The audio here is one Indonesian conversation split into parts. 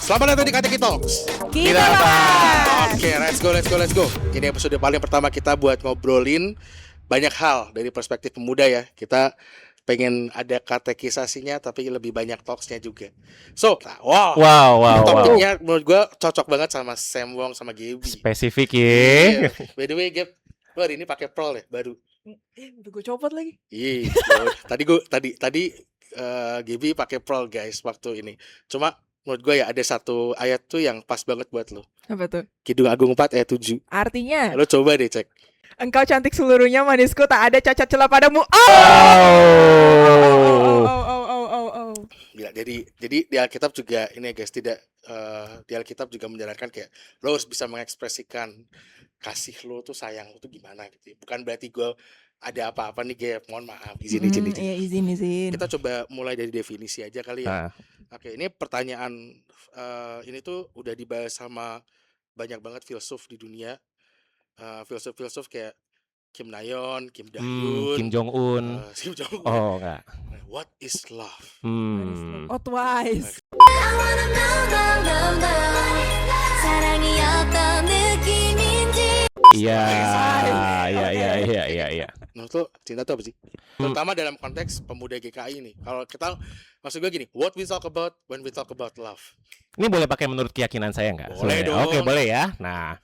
Selamat datang di KTK Talks. Kita bahas. Oke, let's go. Ini episode paling pertama kita buat ngobrolin banyak hal dari perspektif pemuda ya. Kita pengen ada katekisasinya tapi lebih banyak talksnya juga. So, Wow. topiknya menurut gue cocok banget sama Sam Wong sama Gaby. Spesifik Iya. ya. By the way, Gab, lo hari ini pakai pearl ya baru. Udah gue copot lagi. Iya. Tadi Gaby pakai pearl guys waktu ini. Cuma menurut gue ya ada satu ayat tuh yang pas banget buat lo. Apa tuh? Kidung Agung 4 ayat 7. Artinya, Lo coba deh cek. engkau cantik seluruhnya manisku, tak ada cacat celah padamu. Oh. Gila, jadi di Alkitab juga ini ya guys, tidak di Alkitab juga menjalankan kayak lo harus bisa mengekspresikan kasih lo tuh, sayang lo tuh gimana gitu ya. Bukan berarti gue ada apa-apa nih Gap, mohon maaf, izin. Iya, izin. Kita coba mulai dari definisi aja kali ya. Nah, Oke, ini pertanyaan ini tuh udah dibahas sama banyak banget filsuf di dunia. Filsuf kayak Kim Nayon, Kim Dahyun, Kim Jong Un. Kim Jong Un. Oh enggak. What is love? Oh, twice. Iya. Menurut lo cinta itu apa sih? Terutama dalam konteks pemuda GKI ini. Kalau kita, maksud gue gini, what we talk about when we talk about love. Ini boleh pakai menurut keyakinan saya nggak? Boleh Sebenarnya? dong. Oke, boleh ya. Nah,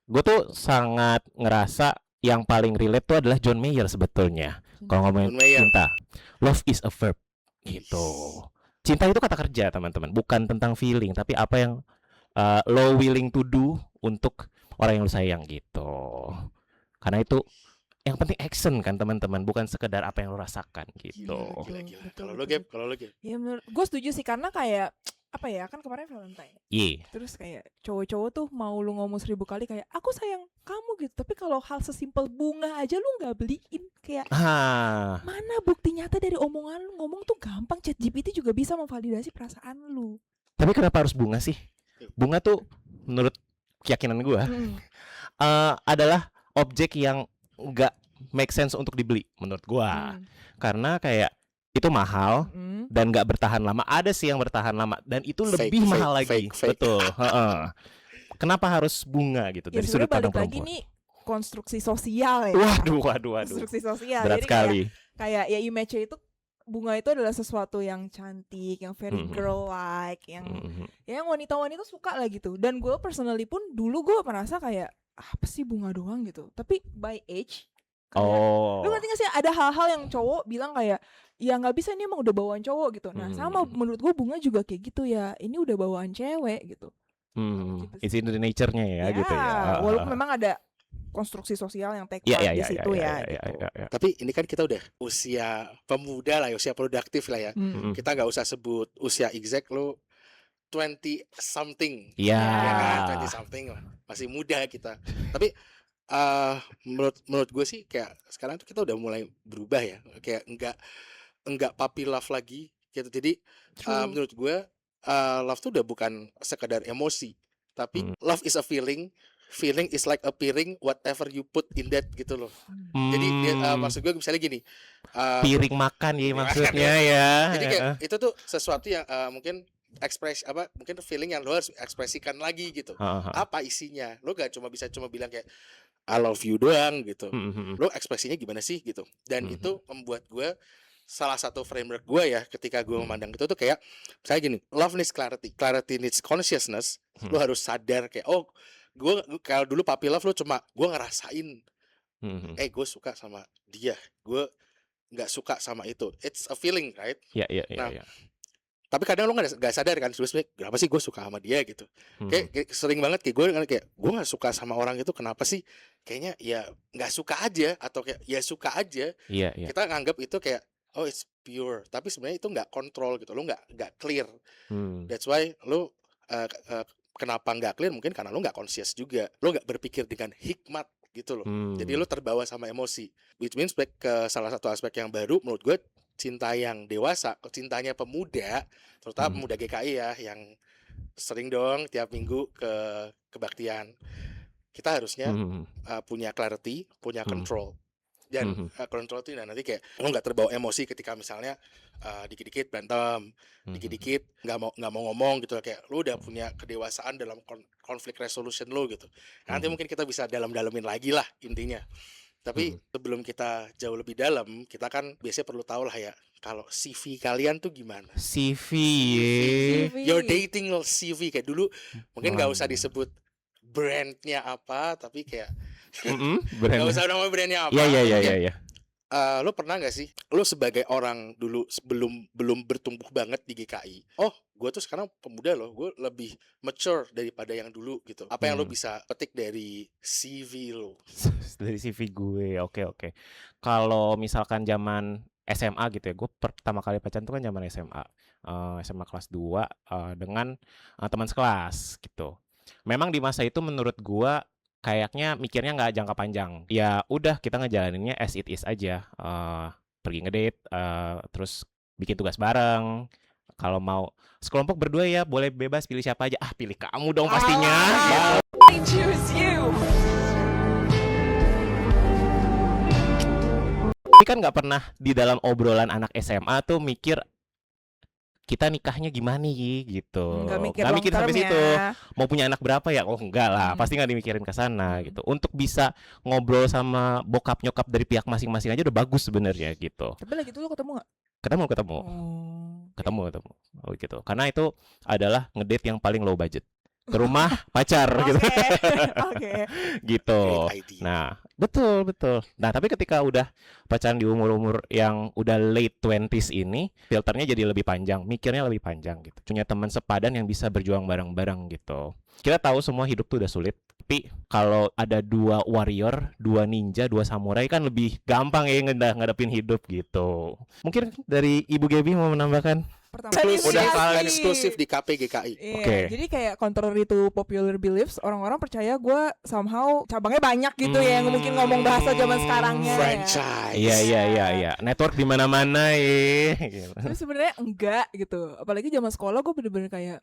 gue tuh sangat ngerasa yang paling relate tuh adalah John Mayer sebetulnya. Kalau ngomongin John Mayer. cinta, love is a verb gitu. Cinta itu kata kerja, teman-teman, bukan tentang feeling, tapi apa yang lo willing to do untuk orang yang lo sayang gitu. Karena itu yang penting action kan, teman-teman, bukan sekedar apa yang lo rasakan gitu. Gila. Betul, Kalau lo Gap. Ya menurut gue setuju sih, karena kayak apa ya, kan kemarin Valentine. Iya. Terus kayak cowok-cowok tuh mau lu ngomong 1000 kali kayak aku sayang kamu gitu, tapi kalau hal sesimpel bunga aja lu nggak beliin, kayak mana bukti nyata dari omongan lu? Ngomong tuh gampang, ChatGPT juga bisa memvalidasi perasaan lu. Tapi kenapa harus bunga sih? Bunga tuh menurut keyakinan gue adalah objek yang nggak make sense untuk dibeli menurut gue. Karena kayak itu mahal dan nggak bertahan lama. Ada sih yang bertahan lama dan itu lebih mahal lagi. Fake. Betul. Kenapa harus bunga gitu Ya dari sudut sebenarnya pandang balik lagi perempuan? nih konstruksi sosial ya. Waduh. Konstruksi sosial. Berat Jadi sekali. kayak ya image itu, bunga itu adalah sesuatu yang cantik, yang very girl like, yang yang wanita-wanita suka lah gitu. Dan gue personally pun dulu gue merasa kayak apa sih bunga doang gitu. Tapi by age kayak, lu ngerti gak sih, ada hal-hal yang cowok bilang kayak ya nggak bisa, ini emang udah bawaan cowok gitu. Nah sama menurut gue bunga juga kayak gitu ya, ini udah bawaan cewek gitu. Gitu It's in the nature-nya ya gitu ya. Walaupun memang ada konstruksi sosial yang take Iya, part iya, di situ iya, ya gitu. iya. Tapi ini kan kita udah usia pemuda lah, usia produktif lah ya. Kita nggak usah sebut usia exact, lo 20 something. Iya. Ya kan, 20 something lah. Masih muda kita. Tapi menurut gue sih kayak sekarang tuh kita udah mulai berubah ya. Kayak enggak puppy love lagi gitu. Jadi menurut gue love tuh udah bukan sekedar emosi, tapi love is a feeling. Feeling is like appearing whatever you put in that gitu loh. Jadi maksud gue misalnya gini, piring makan ya maksudnya ya. jadi kayak itu tuh sesuatu yang mungkin mungkin feeling yang lo harus ekspresikan lagi gitu. Apa isinya? Lo gak bisa bilang kayak I love you doang gitu. Lo ekspresinya gimana sih gitu. Dan itu membuat gue, salah satu framework gue ya ketika gue memandang itu tuh kayak misalnya gini, love needs clarity needs consciousness. Lo harus sadar kayak gue kalau dulu puppy love lo cuma gue ngerasain gue suka sama dia, gue nggak suka sama itu, it's a feeling, right? Iya. Tapi kadang lo nggak sadar kan sebenarnya kenapa sih gue suka sama dia gitu. Kayak sering banget kayak gue nggak suka sama orang itu, kenapa sih? Kayaknya ya nggak suka aja, atau kayak ya suka aja. Iya. Kita nganggap itu kayak it's pure, tapi sebenarnya itu nggak kontrol gitu, lo nggak clear. That's why lo kenapa nggak clear, mungkin karena lo nggak conscious juga, lo nggak berpikir dengan hikmat gitu loh. Jadi lo terbawa sama emosi, which means back ke salah satu aspek yang baru menurut gue, cinta yang dewasa, cintanya pemuda, terutama pemuda GKI ya, yang sering dong tiap minggu ke kebaktian. Kita harusnya punya clarity, punya control. Dan kontrol itu nanti kayak lo nggak terbawa emosi ketika misalnya dikit-dikit berantem, dikit-dikit nggak mau ngomong gitu, kayak lo udah punya kedewasaan dalam konflik resolution lo gitu. Nanti mungkin kita bisa dalam-dalamin lagi lah intinya. Tapi sebelum kita jauh lebih dalam, kita kan biasanya perlu tahu lah ya, kalau CV kalian tuh gimana? CV, Your dating CV kayak dulu, mungkin nggak usah disebut brandnya apa, tapi kayak nggak usah nama brandnya apa. Iya. Lo pernah nggak sih, lo sebagai orang dulu belum bertumbuh banget di GKI, oh gue tuh sekarang pemuda loh, gue lebih mature daripada yang dulu gitu. Apa yang lo bisa petik dari CV lo? Dari CV gue, oke. Kalau misalkan zaman SMA gitu ya, gue pertama kali pacaran tuh kan zaman SMA, SMA kelas 2 dengan teman sekelas gitu. Memang di masa itu menurut gue kayaknya mikirnya nggak jangka panjang. Ya udah kita ngejalaninnya as it is aja. Pergi ngedate, terus bikin tugas bareng. Kalau mau sekelompok berdua ya boleh bebas pilih siapa aja. Pilih kamu dong pastinya. Choose you. Tapi kan nggak pernah di dalam obrolan anak SMA tuh mikir kita nikahnya gimana nih gitu. Nggak mikir sampai ya. situ. Mau punya anak berapa ya? Oh enggak lah, pasti nggak dimikirin ke sana gitu. Untuk bisa ngobrol sama bokap nyokap dari pihak masing-masing aja udah bagus sebenarnya gitu. Tapi lagi itu lo ketemu nggak? Ketemu. Ketemu. Oh gitu. Karena itu adalah ngedate yang paling low budget. Ke rumah pacar gitu. Oke. Gitu. Nah, betul. Nah, tapi ketika udah pacaran di umur-umur yang udah late 20s ini, filternya jadi lebih panjang, mikirnya lebih panjang gitu. Punya teman sepadan yang bisa berjuang bareng-bareng gitu. Kita tahu semua hidup tuh udah sulit, tapi kalau ada 2 warrior, 2 ninja, 2 samurai kan lebih gampang ya ngadepin hidup gitu. Mungkin dari Ibu Gaby mau menambahkan? Udah eksklusif di KPGKI. Iya, jadi kayak contrary to popular beliefs, orang-orang percaya gue somehow cabangnya banyak gitu ya, yang mungkin ngomong bahasa zaman sekarangnya. Franchise. Iya. Network di mana-mana ya. Tapi sebenarnya enggak gitu. Apalagi zaman sekolah gue bener-bener kayak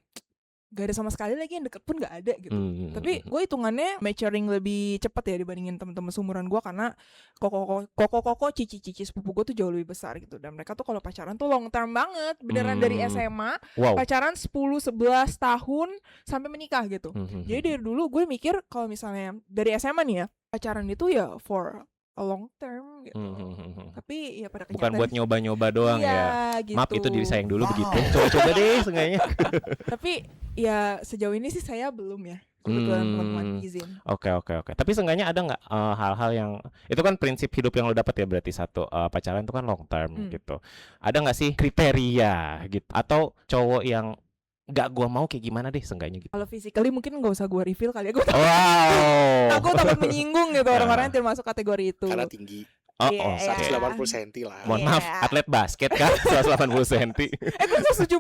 gak ada sama sekali lagi yang deket pun gak ada gitu. Tapi gue hitungannya maturing lebih cepat ya dibandingin teman-teman seumuran gue, karena koko cici sepupu gue tuh jauh lebih besar gitu. Dan mereka tuh kalau pacaran tuh long term banget, beneran dari SMA pacaran 10-11 tahun sampai menikah gitu. Jadi dari dulu gue mikir kalau misalnya dari SMA nih ya, pacaran itu ya for a long term gitu. Tapi ya pada kenyataannya bukan buat nyoba-nyoba doang ya. Gitu. Maaf itu diri saya yang dulu begitu. Coba-coba deh seenggaknya. Tapi ya sejauh ini sih saya belum ya. Kebetulan teman-teman izin. Oke. Tapi seenggaknya ada nggak hal-hal yang itu kan prinsip hidup yang lo dapat ya, berarti satu, pacaran itu kan long term gitu. Ada nggak sih kriteria gitu atau cowok yang nggak gua mau kayak gimana deh seenggaknya gitu? Kalau physically mungkin nggak usah gua reveal kali ya. Gua Wow. aku takut menyinggung gitu orang-orang yang termasuk kategori itu. Karena tinggi. 180 cm lah. Mohon maaf, atlet basket kan 180 cm. Gue 170.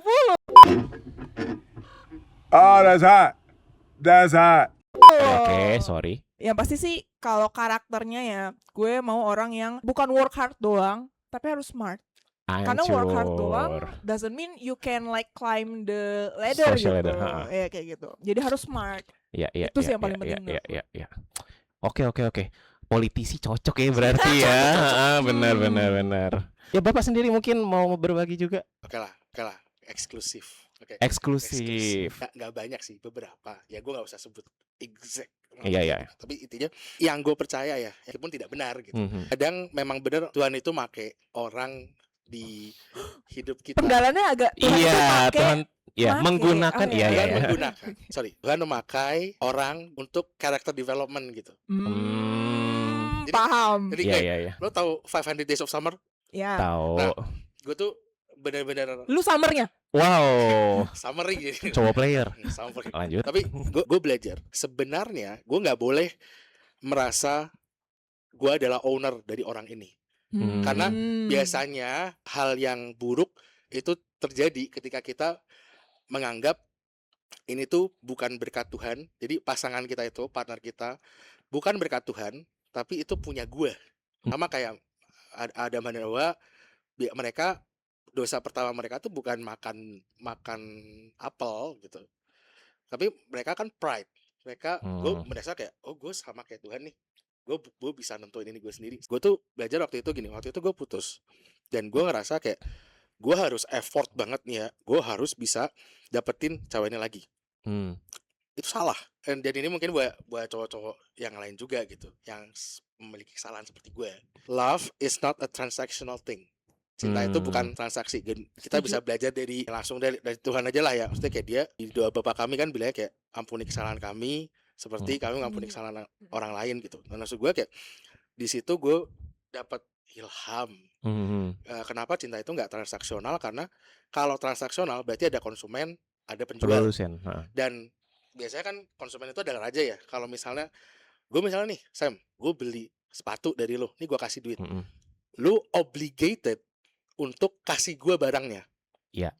Oh, that's hot. Oke, sorry. Yang pasti sih kalau karakternya ya, gue mau orang yang bukan work hard doang, tapi harus smart. Karena work hard doang doesn't mean you can like climb the ladder Social gitu. ladder, Ya kayak gitu. Jadi harus smart. Iya. Itu sih yang paling penting. Iya. Oke. Politisi cocok ya berarti ya. Benar. Ya Bapak sendiri mungkin mau berbagi juga? Oke lah. Eksklusif. Eksklusif. Gak banyak sih, beberapa. Ya gue gak usah sebut exact. Iya. Tapi intinya yang gue percaya ya, walaupun tidak benar gitu. Kadang memang benar Tuhan itu make orang di hidup kita. Penggalannya agak Tuhan menggunakan Tuhan memakai orang untuk character development gitu. Jadi, paham. Jadi lo tahu 500 Days of Summer? Ya. Tahu. Nah, gue tuh benar-benar. Lu summernya? Wow. Summary gitu. Cowok player. Lanjut. Tapi gue belajar sebenarnya gue nggak boleh merasa gue adalah owner dari orang ini. Karena biasanya hal yang buruk itu terjadi ketika kita menganggap ini tuh bukan berkat Tuhan. Jadi pasangan kita itu, partner kita, bukan berkat Tuhan, tapi itu punya gue. Sama kayak Adam dan Hawa, mereka dosa pertama mereka tuh bukan makan apel gitu. Tapi mereka kan pride. Mereka gue merasa kayak gue sama kayak Tuhan nih. gue bisa nentuin ini gue sendiri. Gue tuh belajar waktu itu gue putus dan gue ngerasa kayak gue harus effort banget nih ya, gue harus bisa dapetin cewek ini lagi. Itu salah. Dan ini mungkin buat cowok-cowok yang lain juga gitu, yang memiliki kesalahan seperti gue. Love is not a transactional thing. Cinta itu bukan transaksi. Kita bisa belajar langsung dari Tuhan aja lah ya. Maksudnya kayak dia di doa Bapa kami kan bilangnya kayak ampuni kesalahan kami seperti kami mengampuni kesalahan orang lain gitu. Dan maksud gue kayak di situ gue dapat ilham. Kenapa cinta itu nggak transaksional? Karena kalau transaksional berarti ada konsumen, ada penjual. Dan biasanya kan konsumen itu adalah raja ya. Kalau misalnya gue nih Sam, gue beli sepatu dari lo, nih gue kasih duit, lo obligated untuk kasih gue barangnya. Iya.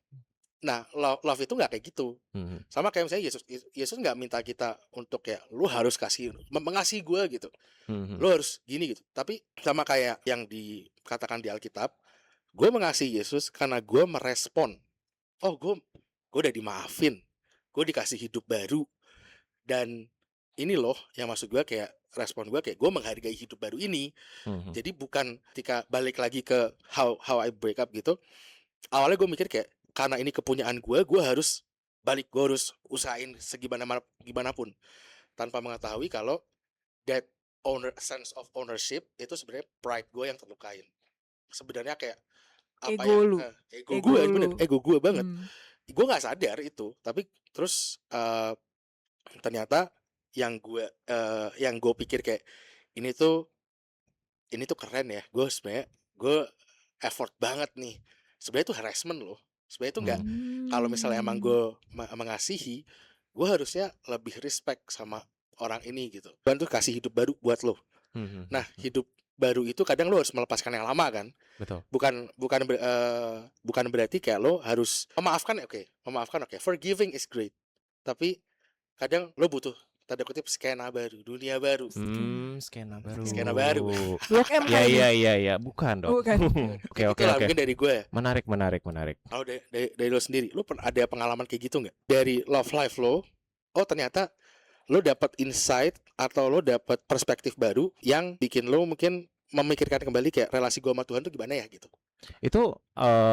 Nah, love itu nggak kayak gitu. Sama kayak misalnya Yesus nggak minta kita untuk kayak lu harus mengasihi gue gitu. Lu harus gini gitu. Tapi sama kayak yang dikatakan di Alkitab, gue mengasihi Yesus karena gue merespon. Oh, gue udah dimaafin, gue dikasih hidup baru, dan ini loh yang maksud gue kayak respon gue kayak gue menghargai hidup baru ini. Jadi bukan ketika balik lagi ke how I break up gitu. Awalnya gue mikir kayak karena ini kepunyaan gue harus balik, gue harus usahain gimana pun, tanpa mengetahui kalau that sense of ownership itu sebenarnya pride gue yang terlukain. Sebenarnya kayak apa ego gue banget. Gue nggak sadar itu, tapi terus ternyata yang gue pikir kayak ini tuh keren ya, gue effort banget nih, sebenarnya itu harassment loh. Sebenarnya itu nggak, kalau misalnya emang gue mengasihi, gue harusnya lebih respect sama orang ini gitu. Tuhan tuh kasih hidup baru buat lo. Nah, hidup baru itu kadang lo harus melepaskan yang lama kan. Betul. Bukan berarti kayak lo harus memaafkan oke. Forgiving is great, tapi kadang lo butuh tanda kutip skena baru, dunia baru. Skena baru. Blok M kali. Iya, bukan dong. Oke. Mungkin dari gue. Menarik. Kalau dari lo sendiri, lo ada pengalaman kayak gitu nggak? Dari love life lo, ternyata lo dapat insight atau lo dapat perspektif baru yang bikin lo mungkin memikirkan kembali kayak relasi gue sama Tuhan tuh gimana ya gitu. Itu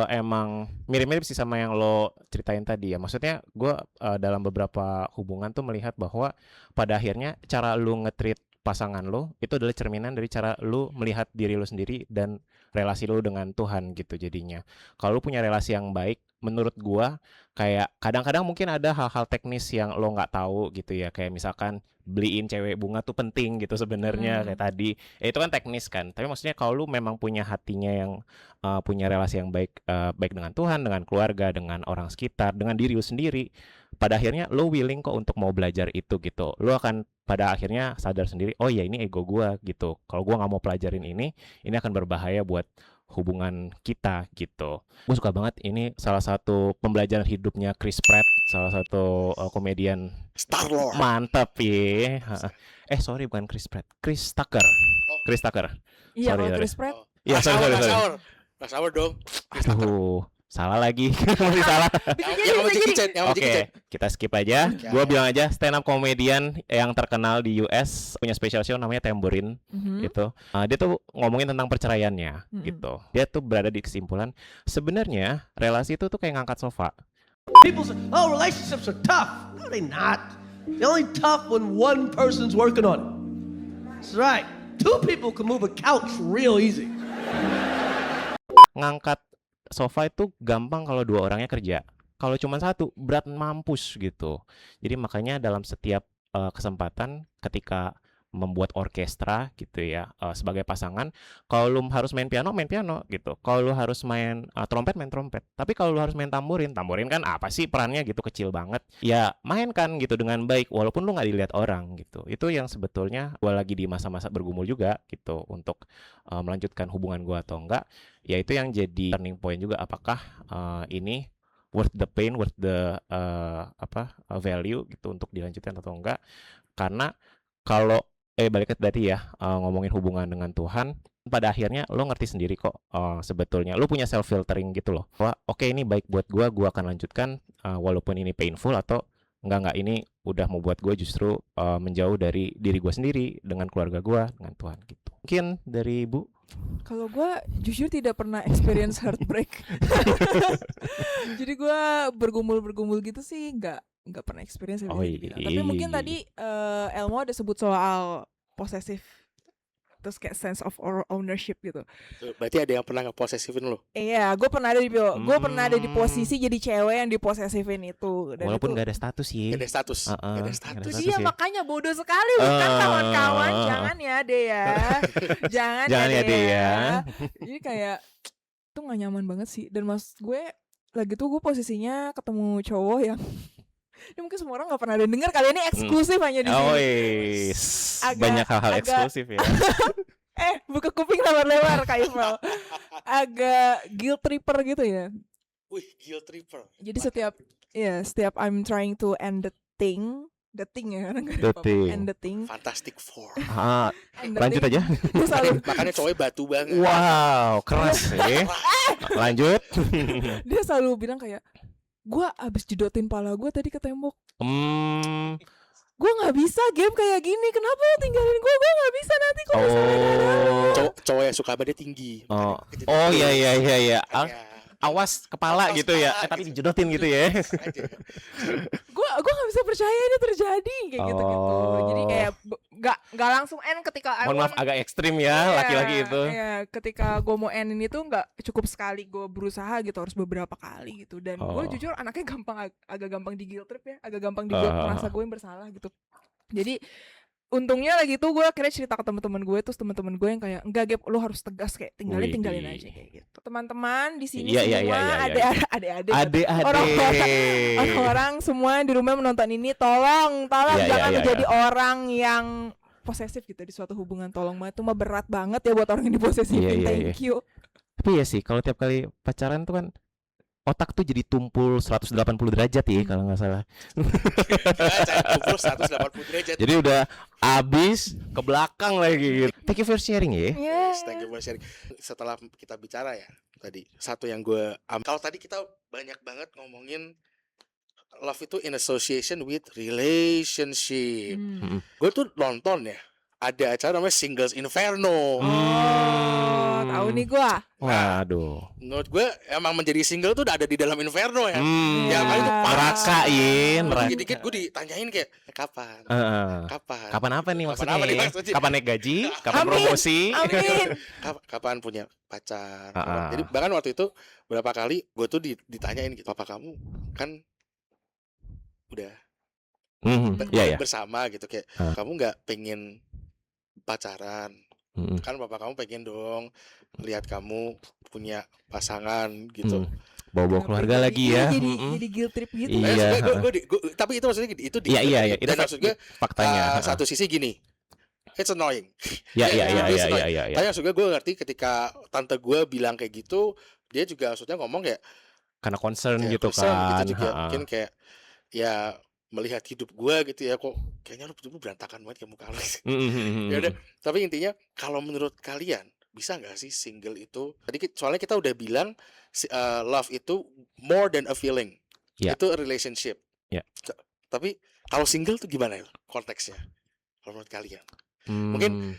emang mirip-mirip sih sama yang lo ceritain tadi ya. Maksudnya gue dalam beberapa hubungan tuh melihat bahwa pada akhirnya cara lo nge-treat pasangan lo itu adalah cerminan dari cara lo melihat diri lo sendiri dan relasi lo dengan Tuhan gitu jadinya. Kalau lo punya relasi yang baik, menurut gue kayak kadang-kadang mungkin ada hal-hal teknis yang lo nggak tahu gitu ya. Kayak misalkan beliin cewek bunga tuh penting gitu sebenarnya kayak tadi. Itu kan teknis kan. Tapi maksudnya kalau lo memang punya hatinya yang punya relasi yang baik dengan Tuhan, dengan keluarga, dengan orang sekitar, dengan diri lo sendiri, pada akhirnya lo willing kok untuk mau belajar itu gitu. Lo akan pada akhirnya sadar sendiri, oh ya ini ego gue gitu. Kalau gue nggak mau pelajarin ini akan berbahaya buat hubungan kita gitu. Gue suka banget, ini salah satu pembelajaran hidupnya Chris Pratt, salah satu komedian Star-Lord. Mantap ya. Sorry bukan Chris Pratt, Chris Tucker. Chris Tucker. Iya, sorry. Chris Pratt. Iya, sorry. Rush dong. Aduh, salah lagi. Masih salah. Oke, kita skip aja. Gue bilang aja stand up comedian yang terkenal di US, punya special show namanya Tambourine gitu. Dia tuh ngomongin tentang perceraiannya gitu. Dia tuh berada di kesimpulan sebenarnya relasi itu tuh kayak ngangkat sofa. People say, oh, relationships are tough. No, they're not. They're only tough when one person's working on it. That's right. Two people can move a couch real easy. Ngangkat sofa itu gampang kalau dua orangnya kerja. Kalau cuma satu, berat mampus gitu. Jadi makanya dalam setiap kesempatan ketika membuat orkestra gitu ya, sebagai pasangan, kalau lu harus main piano gitu. Kalau lu harus main trompet Tapi kalau lu harus main tamborin kan apa sih perannya gitu, kecil banget. Ya mainkan gitu dengan baik walaupun lu nggak dilihat orang gitu. Itu yang sebetulnya gua lagi di masa-masa bergumul juga gitu untuk melanjutkan hubungan gua atau enggak. Ya itu yang jadi turning point juga, apakah ini worth the pain, worth the value gitu untuk dilanjutkan atau enggak. Karena kalau balik ke tadi ya, ngomongin hubungan dengan Tuhan, pada akhirnya lo ngerti sendiri kok sebetulnya lo punya self filtering gitu loh. Wah, oke, ini baik buat gua akan lanjutkan walaupun ini painful, atau enggak ini udah membuat gue justru menjauh dari diri gue sendiri, dengan keluarga gue, dengan Tuhan gitu. Mungkin dari Ibu. Kalau gue jujur tidak pernah experience heartbreak. Jadi gue bergumul gitu sih nggak pernah experience. Tapi mungkin tadi Elmo ada sebut soal posesif, terus kayak sense of ownership gitu. Berarti ada yang pernah ngeposesifin lo? Iya, gue pernah ada di posisi jadi cewek yang diposesifin itu. Dan walaupun itu, gak ada status sih. Gak ada status. Gak ada status. Itu dia makanya bodoh sekali bukan kawan-kawan. Jangan ya deh ya. Jangan ya deh ya. Jadi kayak itu gak nyaman banget sih. Dan mas gue lagi tuh gue posisinya ketemu cowok yang ini mungkin semua orang gak pernah ada denger kali ini eksklusif hanya di sini. Banyak hal-hal eksklusif ya. Buka kuping lebar-lebar Kak Ival. Agak guilt tripper gitu ya. Wih, guilt tripper. Jadi setiap I'm trying to end the thing ya kan. End the thing. Fantastic Four. Lanjut aja. Makanya cowoknya batu banget. Wow, keras sih. Lanjut. Dia selalu bilang kayak, gue abis jedotin pala gue tadi ke tembok. Gue gak bisa game kayak gini. Kenapa lo tinggalin gue? Gue gak bisa nanti kalau misalnya cowok yang suka badannya tinggi. Iya. Awas kepala gitu ya. Tapi dijodotin gitu ya. Gue gak bisa percaya ini terjadi kayak gitu. Jadi kayak gak langsung end ketika mohon maaf agak ekstrim ya laki-laki itu. Iya, ketika gue mau end ini tuh gak cukup sekali gue berusaha gitu, harus beberapa kali gitu. Dan gue jujur anaknya agak gampang di guilt trip ya, agak gampang di guilt merasa gue yang bersalah gitu. Jadi untungnya lagi tuh gue akhirnya cerita ke teman-teman gue, terus teman-teman gue yang kayak enggak Gap, lo harus tegas kayak tinggalin aja kayak gitu. Teman-teman di sini semua adik-adik orang semua di rumah menonton ini, tolong jangan menjadi orang yang posesif gitu di suatu hubungan. Tolong banget, itu mah berat banget ya buat orang yang diposesifin. Thank you. Tapi ya sih kalau tiap kali pacaran tuh kan otak tuh jadi tumpul 180 derajat ya kalau nggak salah. Tumpul 180 derajat. Jadi udah abis ke belakang lagi gitu. Thank you for sharing ya. Yes, thank you for sharing. Setelah kita bicara ya tadi, satu yang gue kalau tadi kita banyak banget ngomongin love itu in association with relationship. Gue tuh nonton ya, ada acara namanya Singles Inferno. Tahu nih gue. Waduh. Menurut gue emang menjadi single tuh udah ada di dalam Inferno ya. Ya kali itu Rakain. Dikit gue ditanyain kayak kapan? Kapan apa nih maksudnya? Kapan naik gaji? Kapan promosi? Amin. Kapan punya pacar? Jadi bahkan waktu itu berapa kali gue tuh ditanyain gitu, papa kamu kan udah bersama gitu kayak kamu nggak pengen pacaran? Kan bapak kamu pengen dong lihat kamu punya pasangan gitu. Bawa keluarga lagi ya. Jadi guilt trip gitu. Iya. Tapi itu maksudnya itu di. Iya. Dan maksud gue faktanya. Satu sisi gini, it's annoying. Iya. Tapi maksud gue ngerti ketika tante gue bilang kayak gitu, dia juga maksudnya ngomong kayak karena concern gitu kan. Gitu juga. Mungkin kayak ya melihat hidup gue gitu ya, kok kayaknya lu berantakan banget kayak muka lu. Ya udah, tapi intinya kalau menurut kalian bisa nggak sih single itu? Tadi soalnya kita udah bilang love itu more than a feeling, itu a relationship. Tapi kalau single tuh gimana ya konteksnya? Kalau menurut kalian? Mungkin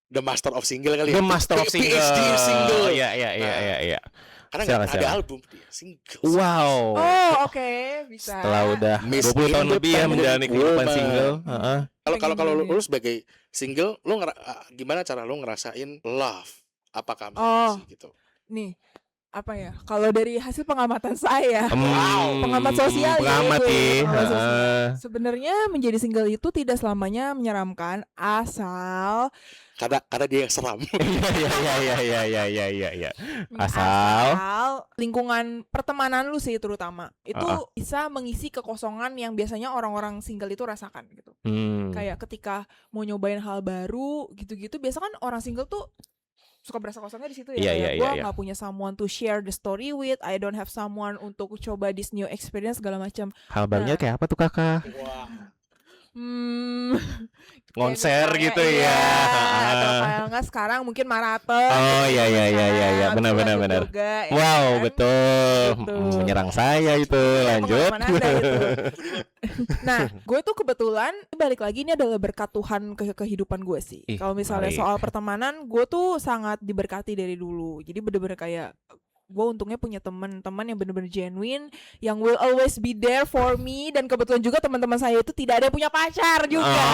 The Master of Single kali ya. The Master of Single. PhD Single. Iya. Karena nggak ada album dia single. Wow. Oke, bisa. Setelah udah 20 tahun lebih ya menjalani kehidupan single. Kalau lu sebagai single, lu gimana cara lu ngerasain love? Apakah gitu? Nih, apa ya? Kalau dari hasil pengamatan saya, pengamat sosial sebenarnya menjadi single itu tidak selamanya menyeramkan, asal karena dia yang seram. Iya. Asal lingkungan pertemanan lu sih terutama itu bisa mengisi kekosongan yang biasanya orang-orang single itu rasakan gitu. Kayak ketika mau nyobain hal baru gitu-gitu, biasa kan orang single tuh suka berasa kosongnya di situ ya. Gue nggak punya someone to share the story with, I don't have someone untuk coba this new experience segala macam. Hal barunya kayak apa tuh kakak? Konser gitu ya. Atau kalau nggak sekarang mungkin maraton. Iya. Benar. Wow, betul. Menyerang saya itu. Lanjut. Nah, gue tuh kebetulan balik lagi ini adalah berkat Tuhan ke kehidupan gue sih. Kalau misalnya soal pertemanan, gue tuh sangat diberkati dari dulu. Jadi bener-bener kayak gue untungnya punya teman-teman yang bener-bener genuine, yang will always be there for me. Dan kebetulan juga teman-teman saya itu tidak ada yang punya pacar juga.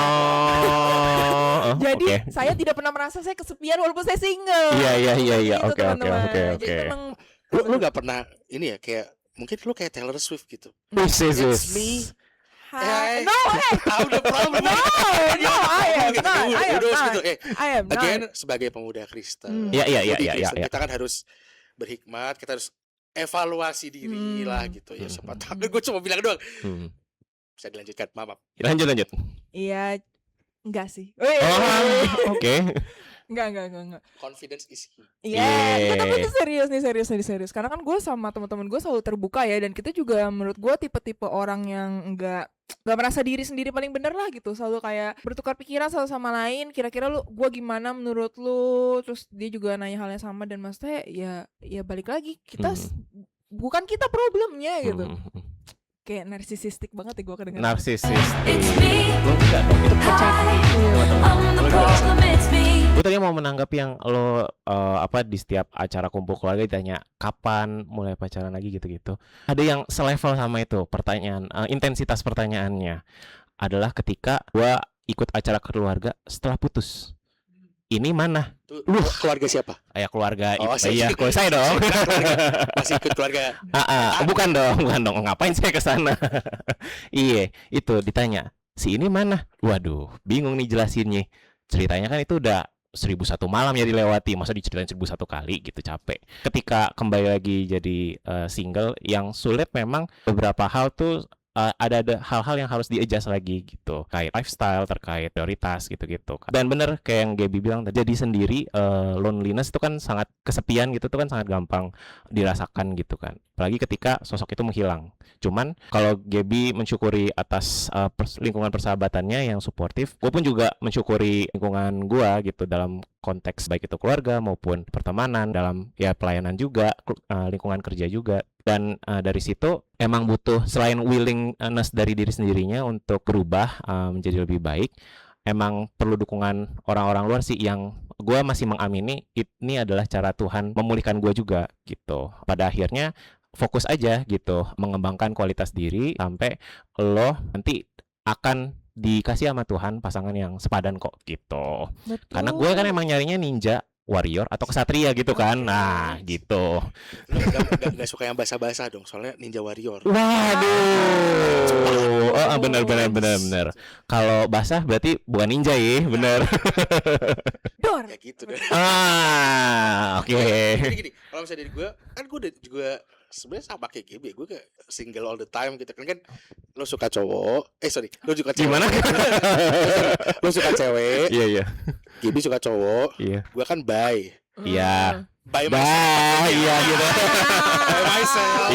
Jadi saya tidak pernah merasa saya kesepian walaupun saya single. Iya. Oke. Jadi memang lu gak pernah ini ya kayak mungkin lu kayak Taylor Swift gitu. It's me. No, I am not. Again, sebagai pemuda Kristen. Iya. Kita kan harus berhikmat, kita harus evaluasi diri lah gitu ya. Siapa tahu gue cuma bilang doang. Bisa dilanjutkan, maaf. Lanjut. Iya, enggak sih. Oke. Enggak. Confidence is key. Iya, tapi itu serius. Karena kan gue sama teman-teman gue selalu terbuka ya, dan kita juga menurut gue tipe-tipe orang yang enggak merasa diri sendiri paling bener lah gitu. Selalu kayak bertukar pikiran satu sama lain. Kira-kira gue gimana menurut lu? Terus dia juga nanya hal yang sama, dan maksudnya ya balik lagi kita bukan kita problemnya gitu. Kayak narsisistik banget ya gue kedengaran. Narsisistik. Lo enggak dong, itu Gue tadi mau menanggapi yang lo di setiap acara kumpul keluarga ditanya kapan mulai pacaran lagi gitu-gitu. Ada yang selevel sama itu pertanyaan, intensitas pertanyaannya adalah ketika gue ikut acara keluarga setelah putus. Ini mana? Lu keluarga siapa? Keluarga Oh, iya, keluarga saya dong. Masih ikut keluarga. Bukan dong. Ngapain saya ke sana? Iya, itu ditanya. Si ini mana? Waduh, bingung nih jelasinnya. Ceritanya kan itu udah 1001 malam ya dilewati. Masa diceritain 1001 kali gitu, capek. Ketika kembali lagi jadi single, yang sulit memang beberapa hal tuh ada hal-hal yang harus di-adjust lagi gitu, terkait lifestyle, terkait prioritas gitu-gitu. Dan bener kayak yang Gaby bilang tadi, jadi sendiri, loneliness itu kan sangat, kesepian gitu tuh kan sangat gampang dirasakan gitu kan, apalagi ketika sosok itu menghilang. Cuman kalau Gaby mensyukuri atas lingkungan persahabatannya yang suportif, gue pun juga mensyukuri lingkungan gue gitu, dalam konteks baik itu keluarga maupun pertemanan, dalam ya pelayanan juga, lingkungan kerja juga. Dan dari situ emang butuh, selain willingness dari diri sendirinya untuk berubah menjadi lebih baik, emang perlu dukungan orang-orang luar sih, yang gue masih mengamini ini adalah cara Tuhan memulihkan gue juga gitu. Pada akhirnya fokus aja gitu, mengembangkan kualitas diri sampai lo nanti akan dikasih sama Tuhan pasangan yang sepadan kok gitu. Betul. Karena gue kan emang nyarinya ninja, warrior atau kesatria gitu kan. Nah gitu. Lu gak suka yang basah-basah dong, soalnya ninja warrior. Waduh. Bener. Kalau basah berarti bukan ninja ya, bener. Dor. Ya gitu deh. Oke. Gini, kalau misalnya dari gue, kan gue juga sebenarnya sama kayak GB, gue kayak single all the time gitu kan. Lo suka cowok, lo suka cewek. Gimana? Lo suka cewek. Iya. GB suka cowok. Iya. Gue kan bi. Iya. By myself. Iya gitu. By myself.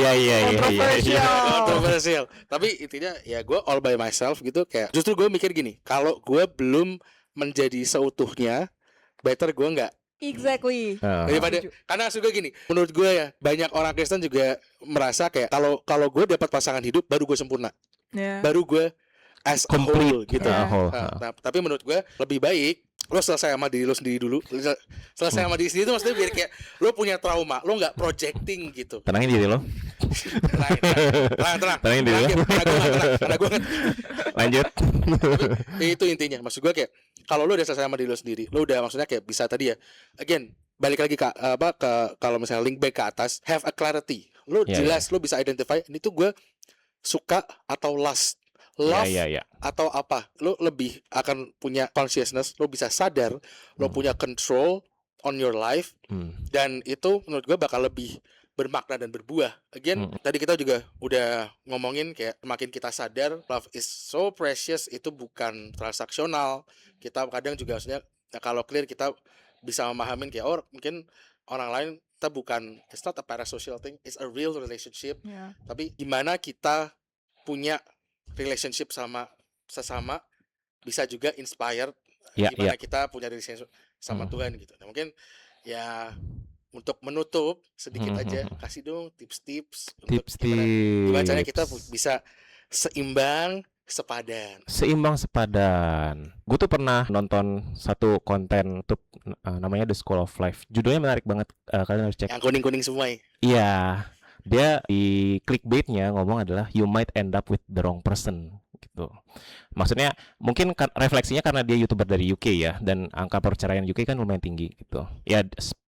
Iya. Kontroversial. Tapi intinya ya gue all by myself gitu. Kayak justru gue mikir gini, kalau gue belum menjadi seutuhnya, better gue nggak. Exactly. Daripada, karena juga gini, menurut gue ya, banyak orang Kristen juga merasa kayak kalau gue dapat pasangan hidup baru gue sempurna. Baru gue as a whole gitu. Nah, tapi menurut gue lebih baik lo selesai sama diri lo sendiri dulu. Selesai sama diri sendiri itu maksudnya biar kayak lo punya trauma, lo nggak projecting gitu. Tenangin diri lo. Tenang. Tenangin diri lo. Karena gue Lanjut. Tapi, itu intinya. Maksud gue kayak kalau lo udah selesai sama diri lo sendiri, lo udah maksudnya kayak bisa tadi ya. Again, balik lagi ke kalau misalnya link back ke atas, have a clarity. Lo jelas, lo bisa identify ini tuh gue suka atau love atau apa. Lo lebih akan punya consciousness, lo bisa sadar, lo punya control on your life. Dan itu menurut gue bakal lebih bermakna dan berbuah. Again, tadi kita juga udah ngomongin kayak semakin kita sadar love is so precious, itu bukan transaksional. Kita kadang juga maksudnya kalau clear kita bisa memahamin kayak mungkin orang lain, kita bukan, it's not a parasocial thing, it's a real relationship. Tapi gimana kita punya relationship sama sesama bisa juga inspired, gimana kita punya relationship sama Tuhan gitu. Nah, mungkin ya untuk menutup sedikit aja, kasih dong tips-tips untuk gimana caranya kita bisa seimbang, sepadan. Seimbang sepadan. Gue tuh pernah nonton satu konten YouTube namanya The School of Life. Judulnya menarik banget, kalian harus cek. Yang kuning-kuning semua ya. Iya, dia di clickbaitnya ngomong adalah you might end up with the wrong person gitu. Maksudnya mungkin refleksinya karena dia YouTuber dari UK ya, dan angka perceraian UK kan lumayan tinggi gitu. Ya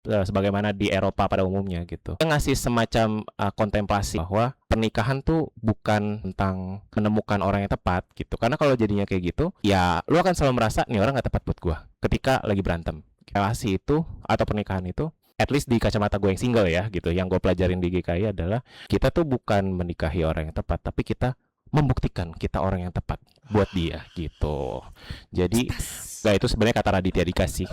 sebagaimana di Eropa pada umumnya gitu. Dia ngasih semacam kontemplasi bahwa pernikahan tuh bukan tentang menemukan orang yang tepat gitu. Karena kalau jadinya kayak gitu, ya lu akan selalu merasa nih orang gak tepat buat gua ketika lagi berantem. Relasi itu atau pernikahan itu, at least di kacamata gue yang single ya gitu, yang gue pelajarin di GKI adalah kita tuh bukan menikahi orang yang tepat, tapi kita membuktikan kita orang yang tepat buat dia gitu. Jadi nah itu sebenarnya kata Raditya Dika sih.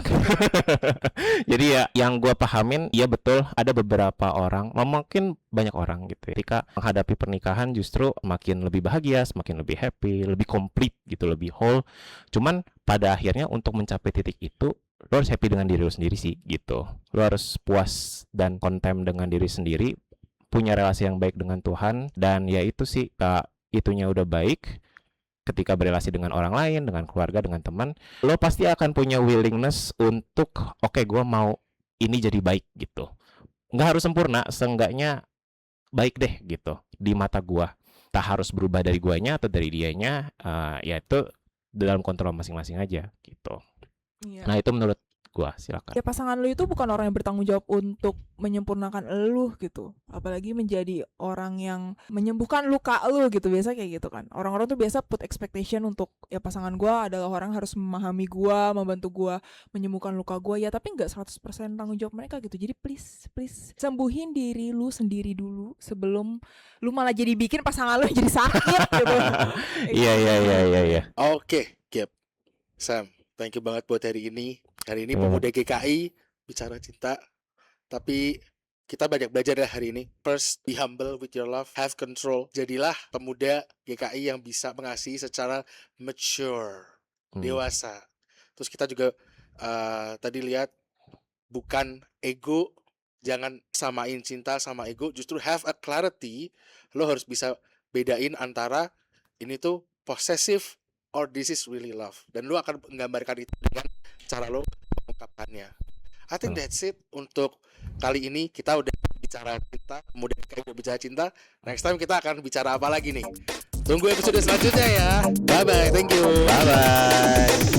Jadi ya yang gue pahamin, ya betul ada beberapa orang, mungkin banyak orang gitu, ketika menghadapi pernikahan justru makin lebih bahagia, semakin lebih happy, lebih komplit gitu, lebih whole. Cuman pada akhirnya untuk mencapai titik itu lo harus happy dengan diri lo sendiri sih gitu. Lo harus puas dan konten dengan diri sendiri, punya relasi yang baik dengan Tuhan, dan ya itu sih itunya udah baik. Ketika berelasi dengan orang lain, dengan keluarga, dengan teman, lo pasti akan punya willingness untuk oke, gue mau ini jadi baik gitu. Nggak harus sempurna, seenggaknya baik deh gitu di mata gue. Tak harus berubah dari guanya atau dari dianya, ya itu dalam kontrol masing-masing aja gitu. Iya. Nah itu menurut gua, silakan. Ya pasangan lu itu bukan orang yang bertanggung jawab untuk menyempurnakan lu gitu. Apalagi menjadi orang yang menyembuhkan luka lu gitu. Biasa kayak gitu kan. Orang-orang tuh biasa put expectation untuk ya pasangan gua adalah orang harus memahami gua, membantu gua menyembuhkan luka gua. Ya tapi enggak 100% tanggung jawab mereka gitu. Jadi please sembuhin diri lu sendiri dulu sebelum lu malah jadi bikin pasangan lu jadi sakit gitu. Iya. Oke, Gap. Sam, thank you banget buat hari ini. Hari ini pemuda GKI bicara cinta. Tapi kita banyak belajar dari hari ini. First, be humble with your love, have control. Jadilah pemuda GKI yang bisa mengasihi secara mature, dewasa. Terus kita juga tadi lihat bukan ego, jangan samain cinta sama ego. Justru have a clarity. Lo harus bisa bedain antara ini tuh possessive or this is really love. Dan lo akan menggambarkan itu dengan cara lo mengungkapkannya. I think that's it untuk kali ini. Kita udah bicara cinta, kemudian kita udah bicara cinta. Next time kita akan bicara apa lagi nih? Tunggu episode selanjutnya ya. Bye bye, thank you. Bye bye.